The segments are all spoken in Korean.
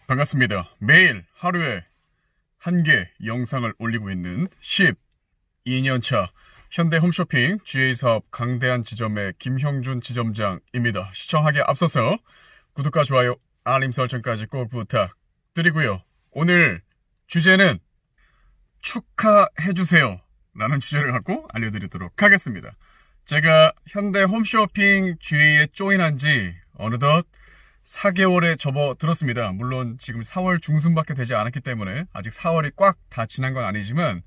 반갑습니다. 매일 하루에 한 개 영상을 올리고 있는 12년차 현대 홈쇼핑 GA사업 강대한 지점의 김형준 지점장입니다. 시청하기에 앞서서 구독과 좋아요, 알림 설정까지 꼭 부탁드리고요. 오늘 주제는 축하해주세요 라는 주제를 갖고 알려드리도록 하겠습니다. 제가 현대 홈쇼핑 GA에 조인한 지 어느덧 4개월에 접어들었습니다. 물론 지금 4월 중순밖에 되지 않았기 때문에 아직 4월이 꽉 다 지난 건 아니지만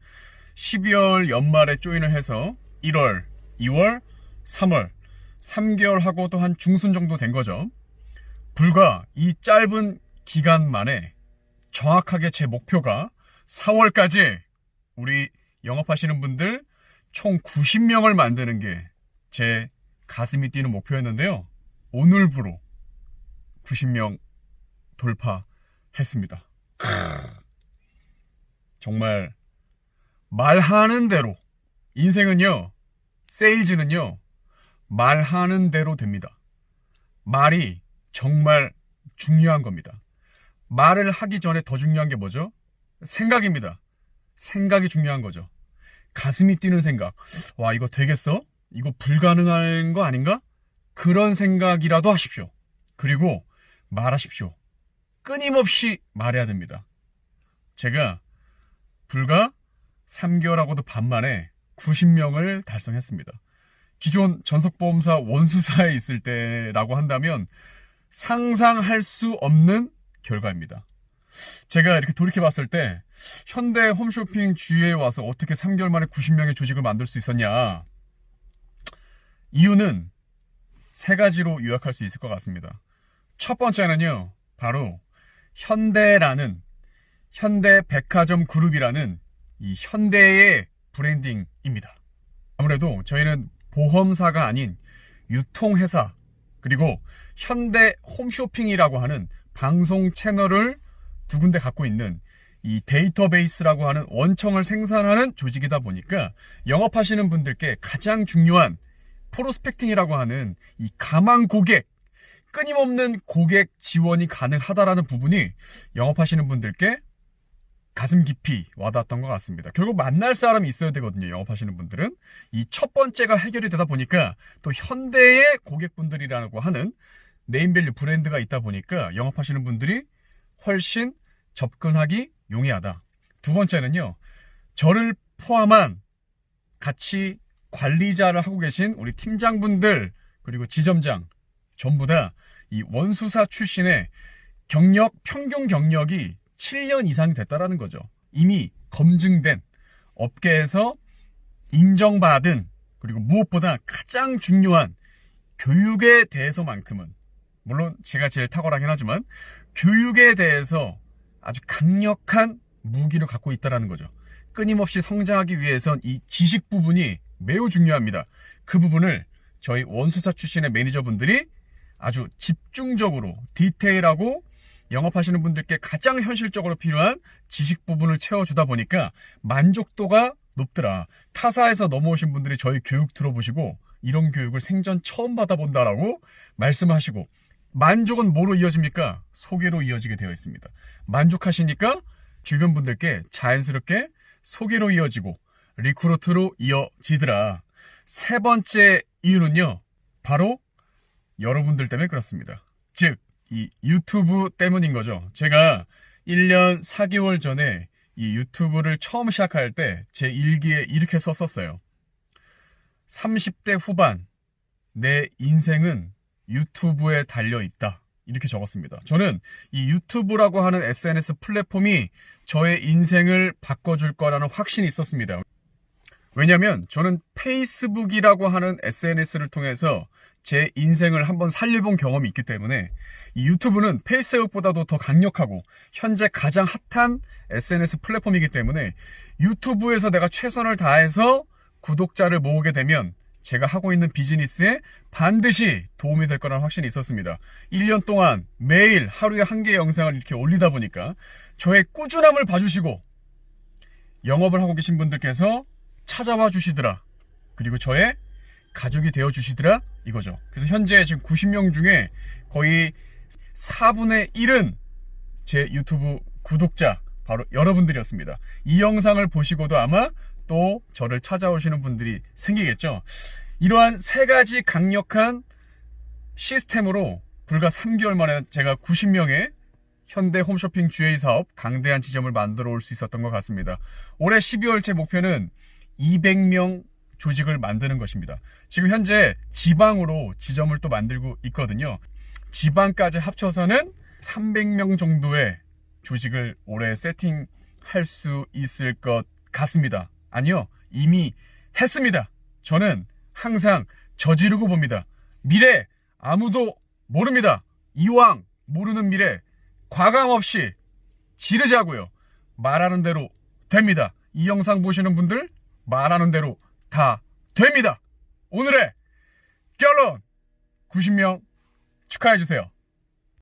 12월 연말에 조인을 해서 1월, 2월, 3월 3개월 하고 또 한 중순 정도 된 거죠. 불과 이 짧은 기간 만에 정확하게 제 목표가 4월까지 우리 영업하시는 분들 총 90명을 만드는 게 제 가슴이 뛰는 목표였는데요. 오늘부로 90명 돌파했습니다. 정말 말하는 대로, 인생은요, 세일즈는요, 말하는 대로 됩니다. 말이 정말 중요한 겁니다. 말을 하기 전에 더 중요한 게 뭐죠? 생각입니다. 생각이 중요한 거죠. 가슴이 뛰는 생각. 와, 이거 되겠어? 이거 불가능한 거 아닌가? 그런 생각이라도 하십시오. 그리고 말하십시오. 끊임없이 말해야 됩니다. 제가 불과 3개월하고도 반 만에 90명을 달성했습니다. 기존 전속보험사 원수사에 있을 때라고 한다면 상상할 수 없는 결과입니다. 제가 이렇게 돌이켜봤을 때 현대 홈쇼핑 GA에 와서 어떻게 3개월 만에 90명의 조직을 만들 수 있었냐? 이유는 3가지로 요약할 수 있을 것 같습니다. 첫 번째는요, 바로 현대라는, 현대백화점 그룹이라는 이 현대의 브랜딩입니다. 아무래도 저희는 보험사가 아닌 유통회사, 그리고 현대 홈쇼핑이라고 하는 방송 채널을 두 군데 갖고 있는 이 데이터베이스라고 하는 원청을 생산하는 조직이다 보니까 영업하시는 분들께 가장 중요한 프로스펙팅이라고 하는 이 가망 고객, 끊임없는 고객 지원이 가능하다라는 부분이 영업하시는 분들께 가슴 깊이 와닿았던 것 같습니다. 결국 만날 사람이 있어야 되거든요. 영업하시는 분들은. 이 첫 번째가 해결이 되다 보니까 또 현대의 고객분들이라고 하는 네임밸류 브랜드가 있다 보니까 영업하시는 분들이 훨씬 접근하기 용이하다. 두 번째는요, 저를 포함한 같이 관리자를 하고 계신 우리 팀장분들 그리고 지점장 전부 다 이 원수사 출신의 경력, 평균 경력이 7년 이상이 됐다라는 거죠. 이미 검증된, 업계에서 인정받은, 그리고 무엇보다 가장 중요한 교육에 대해서만큼은, 물론 제가 제일 탁월하긴 하지만 교육에 대해서 아주 강력한 무기를 갖고 있다는 거죠. 끊임없이 성장하기 위해선 이 지식 부분이 매우 중요합니다. 그 부분을 저희 원수사 출신의 매니저분들이 아주 집중적으로 디테일하고 영업하시는 분들께 가장 현실적으로 필요한 지식 부분을 채워주다 보니까 만족도가 높더라. 타사에서 넘어오신 분들이 저희 교육 들어보시고 이런 교육을 생전 처음 받아본다라고 말씀하시고, 만족은 뭐로 이어집니까? 소개로 이어지게 되어 있습니다. 만족하시니까 주변 분들께 자연스럽게 소개로 이어지고 리크루트로 이어지더라. 세 번째 이유는요, 바로 여러분들 때문에 그렇습니다. 즉, 이 유튜브 때문인 거죠. 제가 1년 4개월 전에 이 유튜브를 처음 시작할 때 제 일기에 이렇게 썼었어요. 30대 후반, 내 인생은 유튜브에 달려있다. 이렇게 적었습니다. 저는 이 유튜브라고 하는 SNS 플랫폼이 저의 인생을 바꿔줄 거라는 확신이 있었습니다. 왜냐면 저는 페이스북이라고 하는 SNS를 통해서 제 인생을 한번 살려본 경험이 있기 때문에 이 유튜브는 페이스북보다도 더 강력하고 현재 가장 핫한 SNS 플랫폼이기 때문에 유튜브에서 내가 최선을 다해서 구독자를 모으게 되면 제가 하고 있는 비즈니스에 반드시 도움이 될 거라는 확신이 있었습니다. 1년 동안 매일 하루에 한 개의 영상을 이렇게 올리다 보니까 저의 꾸준함을 봐주시고 영업을 하고 계신 분들께서 찾아와 주시더라. 그리고 저의 가족이 되어 주시더라 이거죠. 그래서 현재 지금 90명 중에 거의 4분의 1은 제 유튜브 구독자 바로 여러분들이었습니다. 이 영상을 보시고도 아마 또 저를 찾아오시는 분들이 생기겠죠. 이러한 세 가지 강력한 시스템으로 불과 3개월 만에 제가 90명의 현대 홈쇼핑 GA 사업 강대한 지점을 만들어 올 수 있었던 것 같습니다. 올해 12월 제 목표는 200명 조직을 만드는 것입니다. 지금 현재 지방으로 지점을 또 만들고 있거든요. 지방까지 합쳐서는 300명 정도의 조직을 올해 세팅할 수 있을 것 같습니다. 아니요, 이미 했습니다. 저는 항상 저지르고 봅니다. 미래 아무도 모릅니다. 이왕 모르는 미래 과감 없이 지르자고요. 말하는 대로 됩니다. 이 영상 보시는 분들 말하는 대로 다 됩니다. 오늘의 결론 90명 축하해주세요.